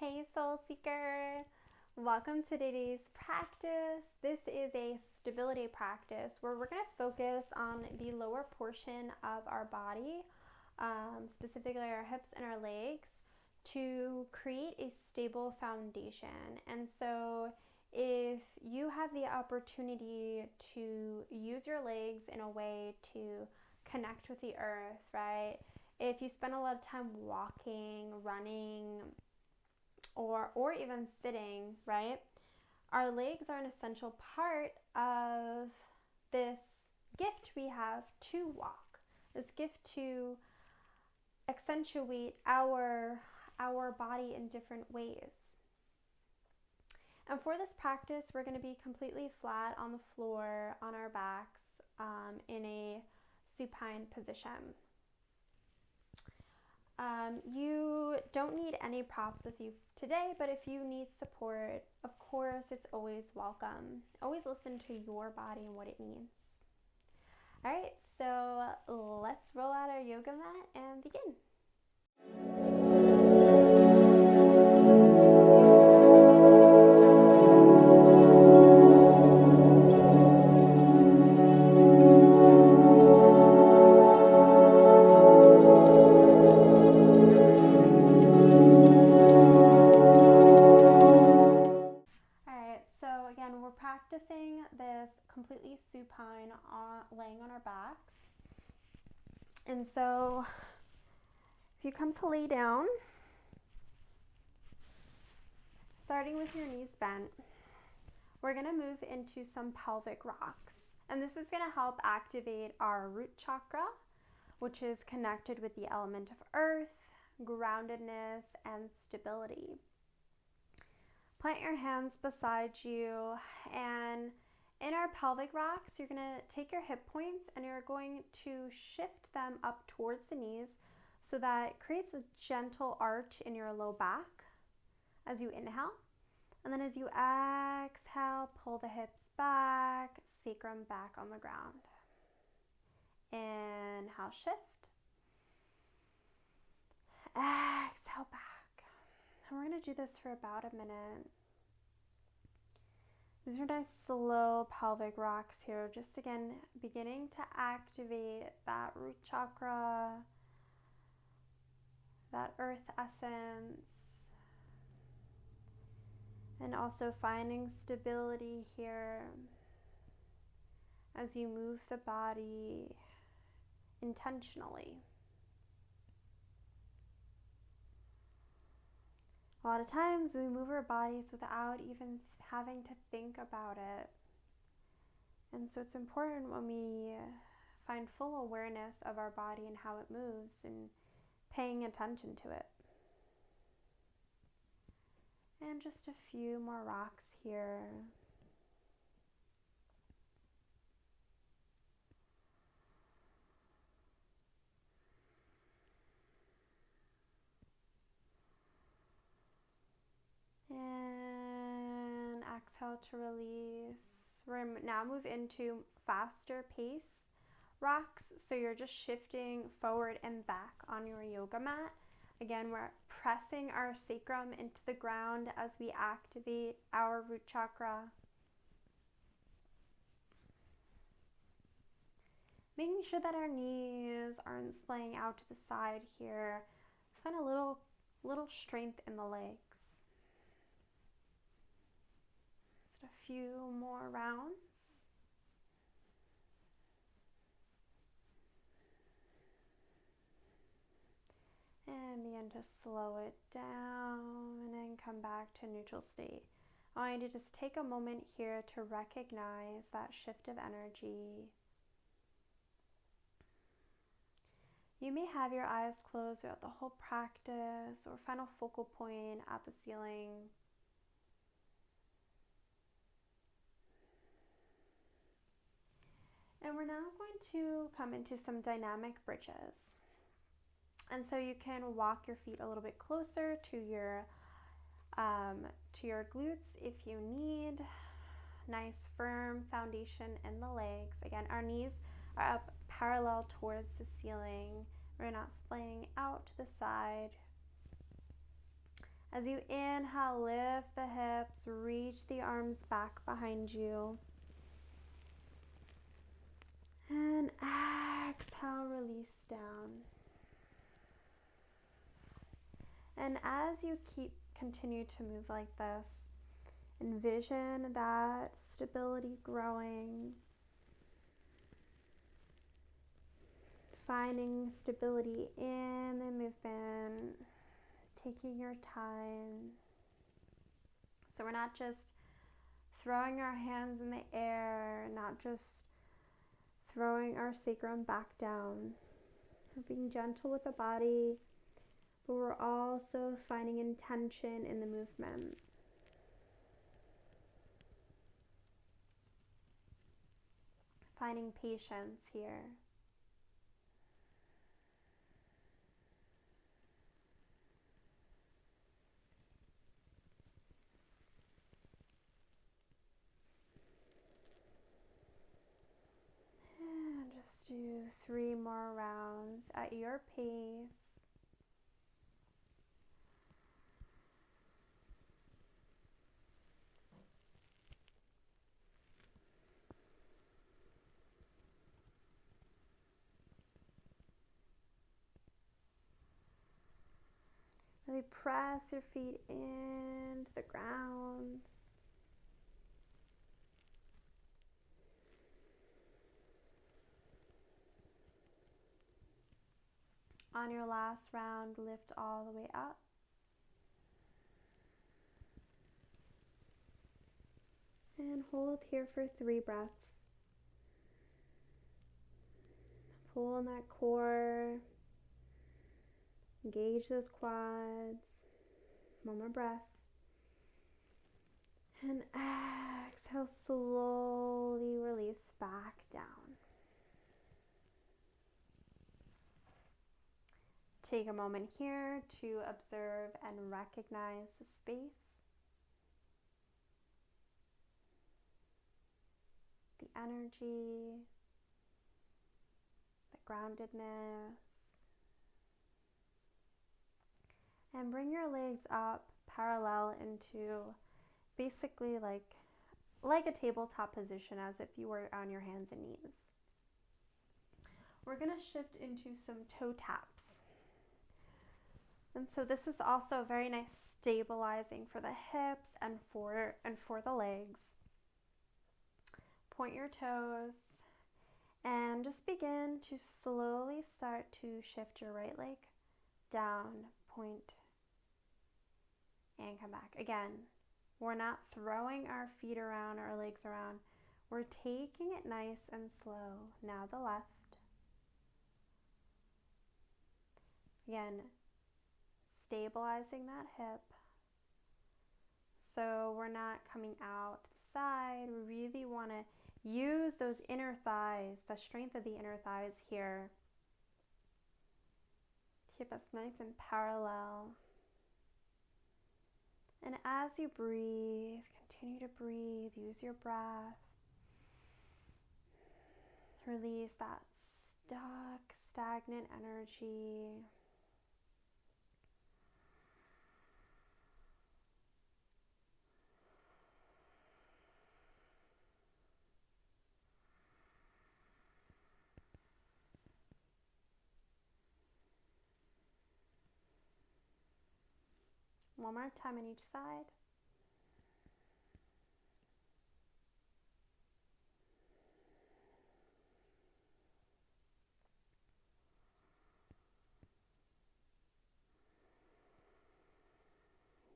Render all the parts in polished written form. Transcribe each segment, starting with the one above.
Hey Soul Seeker! Welcome to today's practice. This is a stability practice where we're going to focus on the lower portion of our body, specifically our hips and our legs, to create a stable foundation. And so if you have the opportunity to use your legs in a way to connect with the earth, right? If you spend a lot of time walking, running, or even sitting, right? Our legs are an essential part of this gift we have to walk, this gift to accentuate our body in different ways. And for this practice, we're going to be completely flat on the floor, on our backs, in a supine position. You don't need any props with you today, but if you need support, of course, it's always welcome. Always listen to your body and what it needs. All right, so let's roll out our yoga mat and begin. Practicing this completely supine, laying on our backs. And so if you come to lay down, starting with your knees bent, we're going to move into some pelvic rocks. And this is going to help activate our root chakra, which is connected with the element of earth, groundedness, and stability. Plant your hands beside you, and in our pelvic rocks, you're going to take your hip points and you're going to shift them up towards the knees so that it creates a gentle arch in your low back as you inhale. And then as you exhale, pull the hips back, sacrum back on the ground. Inhale, shift. Exhale back. And we're going to do this for about a minute. These are nice slow pelvic rocks here. Just again, beginning to activate that root chakra, that earth essence, and also finding stability here as you move the body intentionally. A lot of times we move our bodies without even having to think about it. And so it's important when we find full awareness of our body and how it moves and paying attention to it. And just a few more rocks here. And exhale to release. We're going to now move into faster pace rocks. So you're just shifting forward and back on your yoga mat. Again, we're pressing our sacrum into the ground as we activate our root chakra. Making sure that our knees aren't splaying out to the side here. Let's find a little strength in the legs. Just a few more rounds. And begin to slow it down and then come back to neutral state. I want you to just take a moment here to recognize that shift of energy. You may have your eyes closed throughout the whole practice or find a focal point at the ceiling. And we're now going to come into some dynamic bridges. And so you can walk your feet a little bit closer to your glutes if you need. Nice firm foundation in the legs. Again, our knees are up parallel towards the ceiling. We're not splaying out to the side. As you inhale, lift the hips, reach the arms back behind you. And exhale, release down. And as you continue to move like this, envision that stability growing, finding stability in the movement, taking your time. So we're not just throwing our hands in the air, not just throwing our sacrum back down. We're being gentle with the body, but we're also finding intention in the movement. Finding patience here. And just do 3 more rounds at your pace. Really press your feet into the ground. On your last round, lift all the way up. And hold here for 3 breaths. Pull in that core. Engage those quads. 1 more breath. And exhale, slowly release back down. Take a moment here to observe and recognize the space, the energy, the groundedness. And bring your legs up parallel into basically like a tabletop position, as if you were on your hands and knees. We're going to shift into some toe taps. And so this is also very nice stabilizing for the hips and for the legs. Point your toes and just begin to slowly start to shift your right leg down, point, and come back. Again, we're not throwing our feet around, our legs around. We're taking it nice and slow. Now the left. Again, stabilizing that hip. So we're not coming out to the side. We really want to use those inner thighs, the strength of the inner thighs here. Keep us nice and parallel. And as you breathe, continue to breathe, use your breath. Release that stuck, stagnant energy. One more time on each side.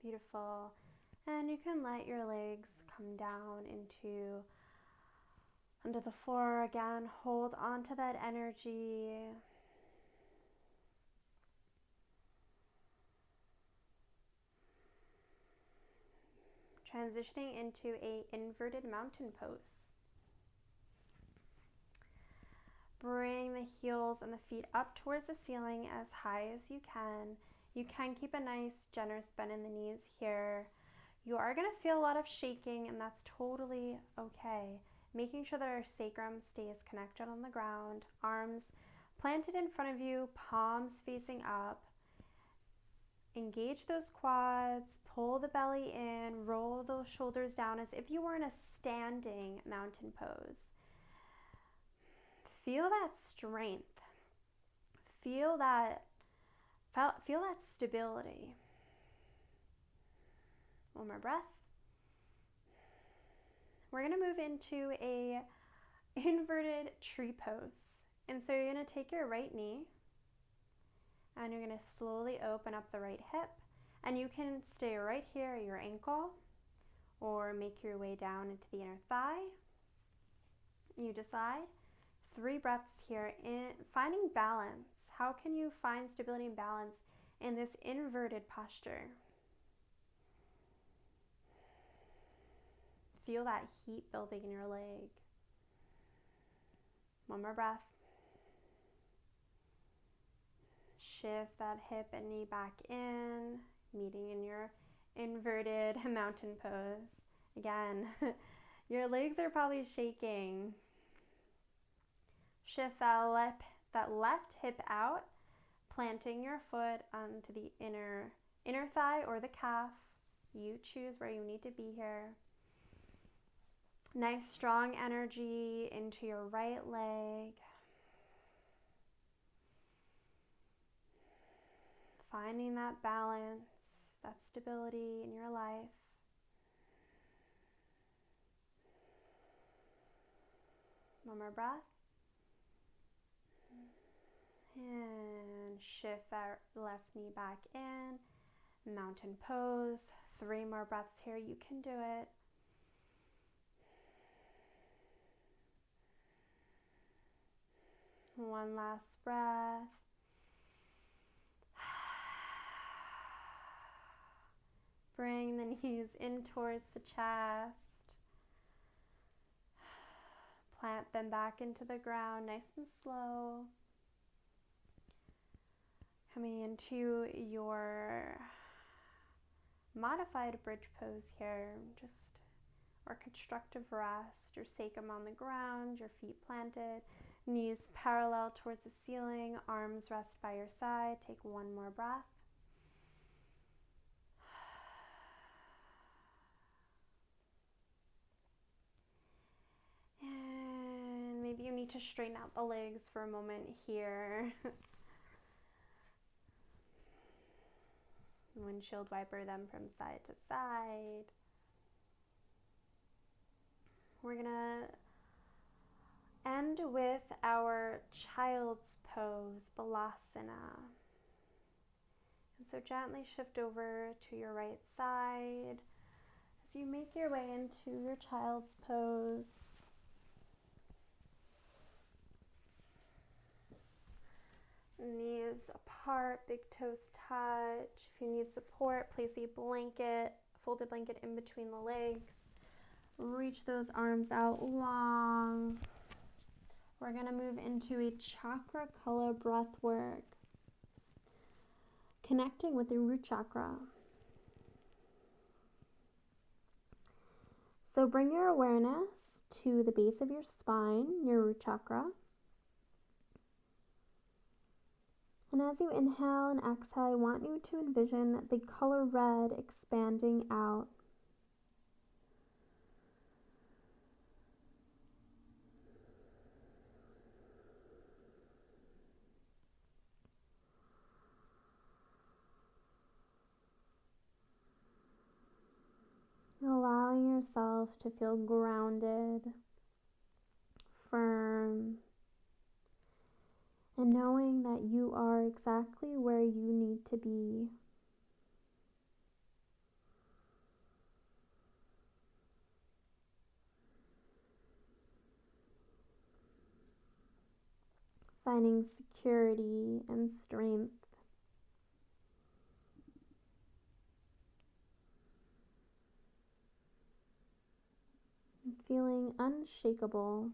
Beautiful. And you can let your legs come down onto the floor again. Hold on to that energy. Transitioning into a inverted mountain pose. Bring the heels and the feet up towards the ceiling as high as you can. You can keep a nice generous bend in the knees here. You are going to feel a lot of shaking, and that's totally okay. Making sure that our sacrum stays connected on the ground. Arms planted in front of you, palms facing up. Engage those quads, pull the belly in, roll those shoulders down as if you were in a standing mountain pose. Feel that strength. Feel that stability. One more breath. We're going to move into a inverted tree pose. And so you're going to take your right knee and you're going to slowly open up the right hip. And you can stay right here at your ankle or make your way down into the inner thigh. You decide. 3 breaths here in finding balance. How can you find stability and balance in this inverted posture? Feel that heat building in your leg. One more breath. Shift that hip and knee back in, meeting in your inverted mountain pose. Again, your legs are probably shaking. Shift that left hip out, planting your foot onto the inner thigh or the calf. You choose where you need to be here. Nice strong energy into your right leg. Finding that balance, that stability in your life. One more breath. And shift that left knee back in. Mountain pose. 3 more breaths here. You can do it. One last breath. Bring the knees in towards the chest. Plant them back into the ground, nice and slow. Coming into your modified bridge pose here, or constructive rest. Your sacrum on the ground, your feet planted, knees parallel towards the ceiling, arms rest by your side. Take 1 more breath. And maybe you need to straighten out the legs for a moment here. Windshield wiper them from side to side. We're gonna end with our child's pose, Balasana. And so gently shift over to your right side as you make your way into your child's pose. Knees apart, big toes touch. If you need support, place a folded blanket in between the legs. Reach those arms out long. We're going to move into a chakra color breath work, connecting with the root chakra. So bring your awareness to the base of your spine, your root chakra. And as you inhale and exhale, I want you to envision the color red expanding out. Allowing yourself to feel grounded, firm, and knowing that you are exactly where you need to be. Finding security and strength. And feeling unshakable.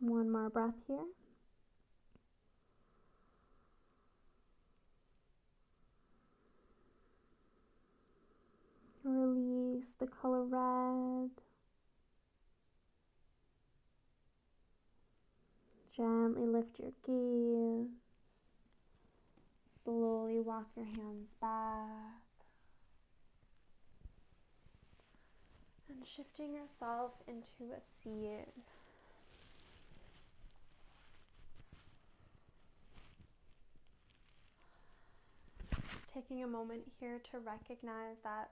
One more breath here. Release the color red. Gently lift your gaze. Slowly walk your hands back. And shifting yourself into a seat. Taking a moment here to recognize that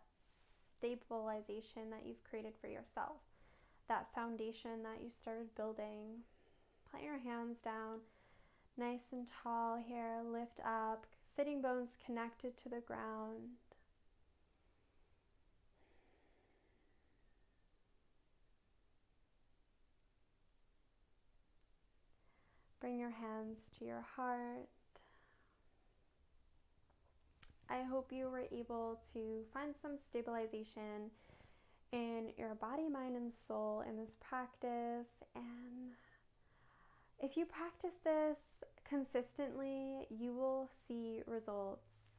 stabilization that you've created for yourself, that foundation that you started building. Put your hands down, nice and tall here, lift up, sitting bones connected to the ground. Bring your hands to your heart. I hope you were able to find some stabilization in your body, mind, and soul in this practice. And if you practice this consistently, you will see results.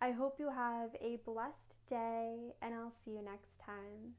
I hope you have a blessed day, and I'll see you next time.